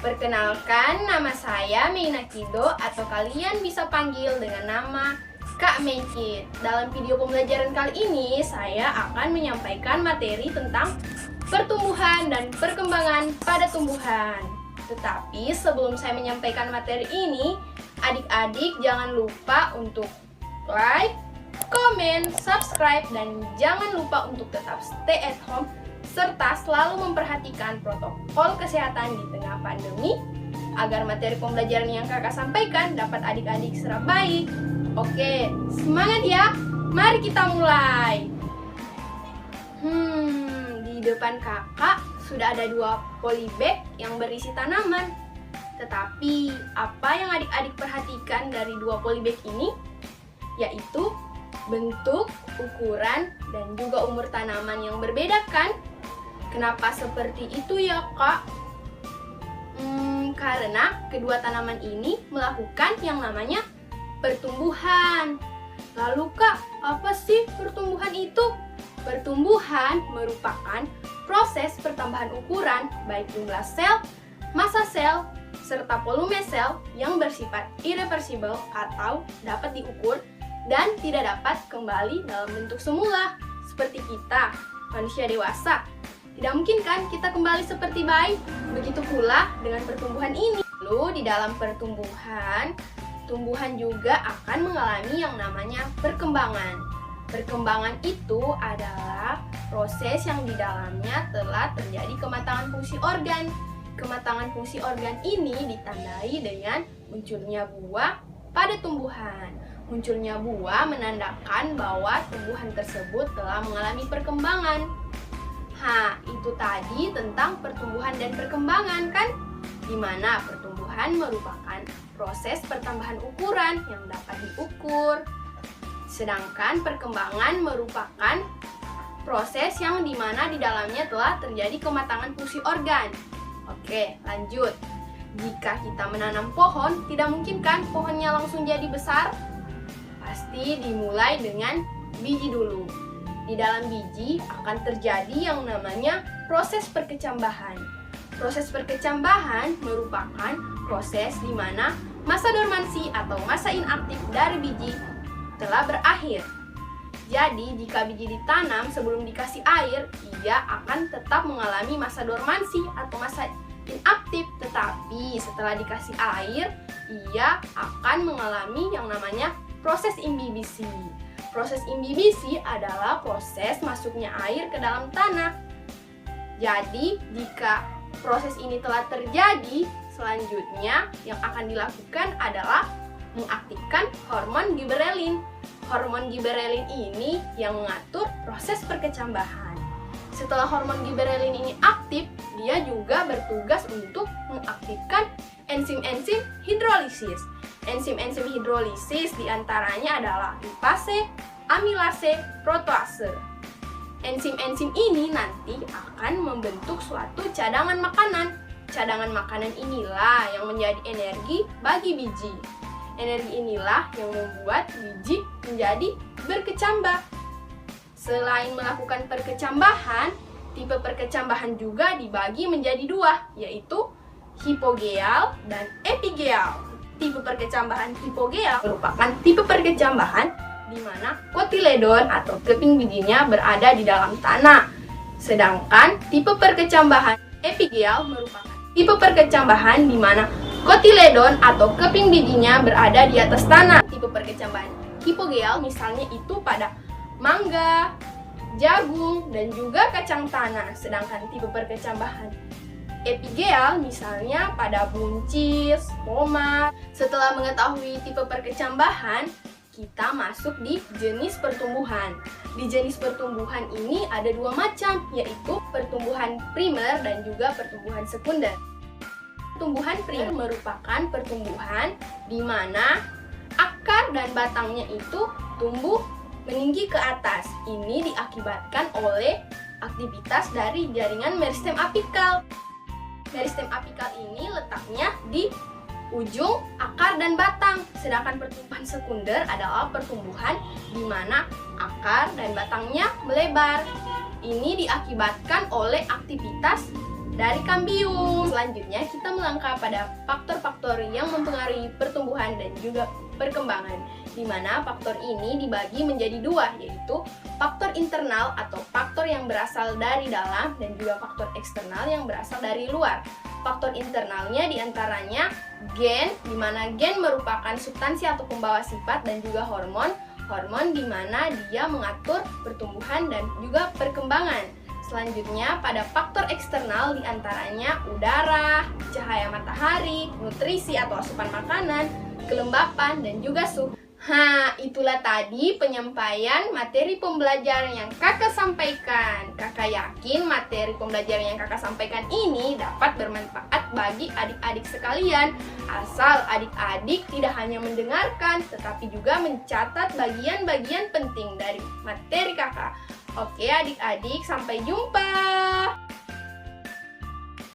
Perkenalkan, nama saya Meina Kido atau kalian bisa panggil dengan nama Kak Meikit. Dalam video pembelajaran kali ini, saya akan menyampaikan materi tentang pertumbuhan dan perkembangan pada tumbuhan. Tetapi sebelum saya menyampaikan materi ini, adik-adik jangan lupa untuk like, komen, subscribe, dan jangan lupa untuk tetap stay at home serta selalu memperhatikan protokol kesehatan di tengah pandemi agar materi pembelajaran yang kakak sampaikan dapat adik-adik serap baik. Oke, semangat ya! Mari kita mulai! Di depan kakak sudah ada 2 polybag yang berisi tanaman. Tetapi, apa yang adik-adik perhatikan dari 2 polybag ini? Yaitu bentuk, ukuran, dan juga umur tanaman yang berbeda kan? Kenapa seperti itu ya kak? Karena kedua tanaman ini melakukan yang namanya pertumbuhan. Lalu kak, apa sih pertumbuhan itu? Pertumbuhan merupakan proses pertambahan ukuran baik jumlah sel, massa sel, serta volume sel yang bersifat irreversible atau dapat diukur dan tidak dapat kembali dalam bentuk semula. Seperti kita, manusia dewasa. Tidak mungkin kan kita kembali seperti bayi? Begitu pula dengan pertumbuhan ini. Lalu di dalam pertumbuhan, tumbuhan juga akan mengalami yang namanya perkembangan. Perkembangan itu adalah proses yang di dalamnya telah terjadi kematangan fungsi organ. Kematangan fungsi organ ini ditandai dengan munculnya buah pada tumbuhan. Munculnya buah menandakan bahwa tumbuhan tersebut telah mengalami perkembangan. Itu tadi tentang pertumbuhan dan perkembangan kan? Di mana pertumbuhan merupakan proses pertambahan ukuran yang dapat diukur. Sedangkan perkembangan merupakan proses yang dimana di dalamnya telah terjadi kematangan fungsi organ. Oke, lanjut. Jika kita menanam pohon, tidak mungkin kan pohonnya langsung jadi besar? Pasti dimulai dengan biji dulu. Di dalam biji akan terjadi yang namanya proses perkecambahan. Proses perkecambahan merupakan proses di mana masa dormansi atau masa inaktif dari biji telah berakhir. Jadi, jika biji ditanam sebelum dikasih air, ia akan tetap mengalami masa dormansi atau masa inaktif. Tetapi setelah dikasih air, ia akan mengalami yang namanya proses imbibisi. Proses imbibisi adalah proses masuknya air ke dalam tanah. Jadi, jika proses ini telah terjadi, selanjutnya yang akan dilakukan adalah mengaktifkan hormon giberelin. Hormon giberelin ini yang mengatur proses perkecambahan. Setelah hormon giberelin ini aktif, dia juga bertugas untuk mengaktifkan enzim-enzim hidrolisis. Enzim-enzim hidrolisis diantaranya adalah lipase, amilase, protease. Enzim-enzim ini nanti akan membentuk suatu cadangan makanan. Cadangan makanan inilah yang menjadi energi bagi biji. Energi inilah yang membuat biji menjadi berkecambah. Selain melakukan perkecambahan, tipe perkecambahan juga dibagi menjadi 2, yaitu hipogeal dan epigeal. Tipe perkecambahan hipogeal merupakan tipe perkecambahan di mana kotiledon atau keping bijinya berada di dalam tanah. Sedangkan tipe perkecambahan epigeal merupakan tipe perkecambahan di mana kotiledon atau keping bijinya berada di atas tanah. Tipe perkecambahan hipogeal misalnya itu pada mangga, jagung, dan juga kacang tanah. Sedangkan tipe perkecambahan epigeal misalnya pada buncis, tomat. Setelah mengetahui tipe perkecambahan, kita masuk di jenis pertumbuhan. Di jenis pertumbuhan ini ada 2 macam, yaitu pertumbuhan primer dan juga pertumbuhan sekunder. Pertumbuhan primer merupakan pertumbuhan di mana akar dan batangnya itu tumbuh meninggi ke atas. Ini diakibatkan oleh aktivitas dari jaringan meristem apikal. Meristem apikal ini letaknya di ujung akar dan batang. Sedangkan pertumbuhan sekunder adalah pertumbuhan di mana akar dan batangnya melebar. Ini diakibatkan oleh aktivitas dari kambium. Selanjutnya kita melangkah pada faktor-faktor yang mempengaruhi pertumbuhan dan juga perkembangan, di mana faktor ini dibagi menjadi dua, yaitu faktor internal atau faktor yang berasal dari dalam dan juga faktor eksternal yang berasal dari luar. Faktor internalnya diantaranya gen, di mana gen merupakan substansi atau pembawa sifat, dan juga hormon di mana dia mengatur pertumbuhan dan juga perkembangan. Selanjutnya pada faktor eksternal diantaranya udara, cahaya matahari, nutrisi atau asupan makanan, kelembapan, dan juga suhu. Itulah tadi penyampaian materi pembelajaran yang kakak sampaikan. Kakak yakin materi pembelajaran yang kakak sampaikan ini dapat bermanfaat bagi adik-adik sekalian. Asal adik-adik tidak hanya mendengarkan, tetapi juga mencatat bagian-bagian penting dari materi kakak. Oke adik-adik, sampai jumpa.